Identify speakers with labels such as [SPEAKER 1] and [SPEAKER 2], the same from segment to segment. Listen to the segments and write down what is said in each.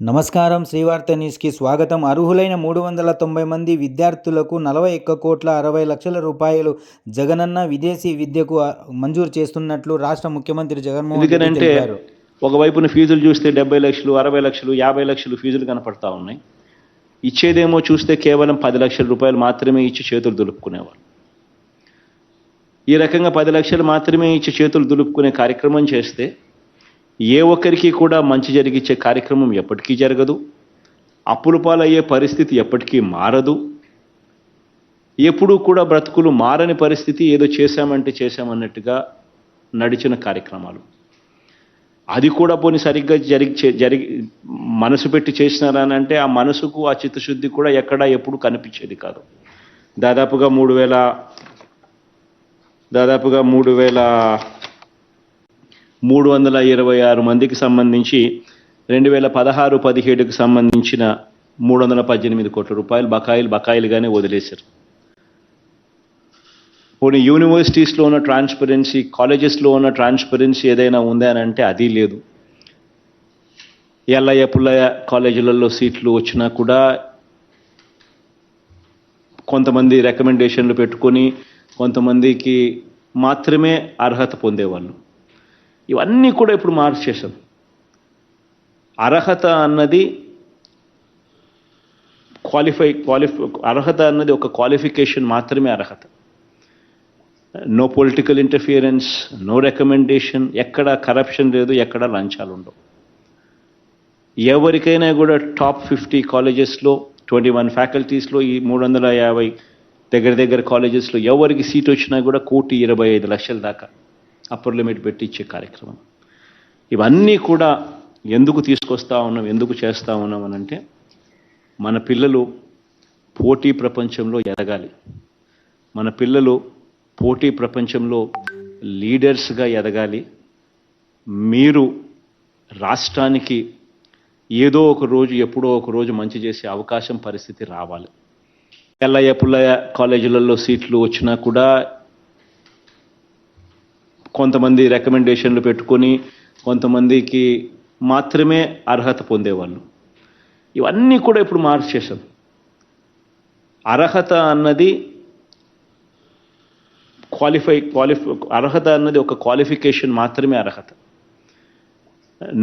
[SPEAKER 1] నమస్కారం. శ్రీవార్త న్యూస్కి స్వాగతం. అర్హులైన 390 మంది విద్యార్థులకు 41,60,00,000 రూపాయలు జగనన్న విదేశీ విద్యకు మంజూరు చేస్తున్నట్లు రాష్ట్ర ముఖ్యమంత్రి జగన్మోహన్ రెడ్డి తెలిపారు.
[SPEAKER 2] ఒకవైపున ఫీజులు చూస్తే 70 లక్షలు, 60 లక్షలు, 50 లక్షలు ఫీజులు కనపడతా ఉన్నాయి. ఇచ్చేదేమో చూస్తే కేవలం 10 లక్షల రూపాయలు మాత్రమే ఇచ్చి చేతులు దులుపుకునేవారు. ఈ రకంగా 10 లక్షలు మాత్రమే ఇచ్చి చేతులు దులుపుకునే కార్యక్రమం చేస్తే ఏ ఒక్కరికి కూడా మంచి జరిగించే కార్యక్రమం ఎప్పటికీ జరగదు. అప్పుల పాలయ్యే పరిస్థితి ఎప్పటికీ మారదు. ఎప్పుడూ కూడా బ్రతుకులు మారని పరిస్థితి, ఏదో చేశామంటే చేశామన్నట్టుగా నడిచిన కార్యక్రమాలు. అది కూడా పోనీ సరిగ్గా జరిగి మనసు పెట్టి చేసినారా అంటే ఆ మనసుకు ఆ చిత్తశుద్ధి కూడా ఎక్కడా ఎప్పుడు కనిపించేది కాదు. దాదాపుగా 3,326 మందికి సంబంధించి 2016-17కు సంబంధించిన 318 కోట్ల రూపాయలు బకాయిలుగానే వదిలేశారు. పోనీ యూనివర్సిటీస్లో ఉన్న ట్రాన్స్పరెన్సీ, కాలేజెస్లో ఉన్న ట్రాన్స్పరెన్సీ ఏదైనా ఉందా అని అంటే అది లేదు. ఎల్లయ్య పుల్లయ్య కాలేజీలలో సీట్లు వచ్చినా కూడా కొంతమంది రికమెండేషన్లు పెట్టుకొని కొంతమందికి మాత్రమే అర్హత పొందేవాళ్ళు. ఇవన్నీ కూడా ఇప్పుడు మార్చేశాం. అర్హత అన్నది అర్హత అన్నది ఒక క్వాలిఫికేషన్ మాత్రమే అర్హత. No political interference, no recommendation, ఎక్కడ కరప్షన్ లేదు, ఎక్కడ లంచాలు ఉండవు. ఎవరికైనా కూడా టాప్ 50 కాలేజెస్లో 21 ఫ్యాకల్టీస్లో ఈ 350 దగ్గర కాలేజెస్లో ఎవరికి సీట్ వచ్చినా కూడా 1,25,00,000 దాకా అప్పర్ లిమిట్ పెట్టి ఇచ్చే కార్యక్రమం. ఇవన్నీ కూడా ఎందుకు తీసుకొస్తా ఉన్నాం, ఎందుకు చేస్తూ ఉన్నాం అని అంటే మన పిల్లలు పోటీ ప్రపంచంలో ఎదగాలి. మన పిల్లలు పోటీ ప్రపంచంలో లీడర్స్గా ఎదగాలి. మీరు రాష్ట్రానికి ఏదో ఒక రోజు, ఎప్పుడో ఒక రోజు మంచి చేసే అవకాశం, పరిస్థితి రావాలి. ఎల్లయ్య పుల్లయ్య కాలేజీలలో సీట్లు వచ్చినా కూడా కొంతమంది రికమెండేషన్లు పెట్టుకొని కొంతమందికి మాత్రమే అర్హత పొందేవాళ్ళు. ఇవన్నీ కూడా ఇప్పుడు మార్చేశాం. అర్హత అన్నది అర్హత అన్నది ఒక క్వాలిఫికేషన్ మాత్రమే అర్హత.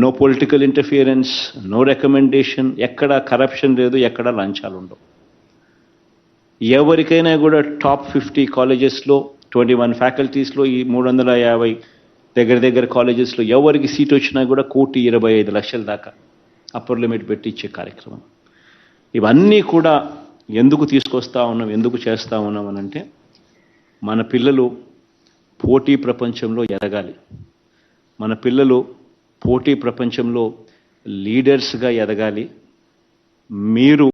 [SPEAKER 2] No political interference, no recommendation, ఎక్కడ కరప్షన్ లేదు, ఎక్కడ లంచాలు ఉండవు. ఎవరికైనా కూడా టాప్ 50 కాలేజెస్లో 21 ఫ్యాకల్టీస్లో ఈ 350 దగ్గర కాలేజెస్లో ఎవరికి సీట్ వచ్చినా కూడా 1,25,00,000 దాకా అప్పర్ లిమిట్ పెట్టి ఇచ్చే కార్యక్రమం. ఇవన్నీ కూడా ఎందుకు తీసుకొస్తా ఉన్నాం, ఎందుకు చేస్తూ ఉన్నాం అని అంటే మన పిల్లలు పోటీ ప్రపంచంలో ఎదగాలి. మన పిల్లలు పోటీ ప్రపంచంలో లీడర్స్గా ఎదగాలి. మీరు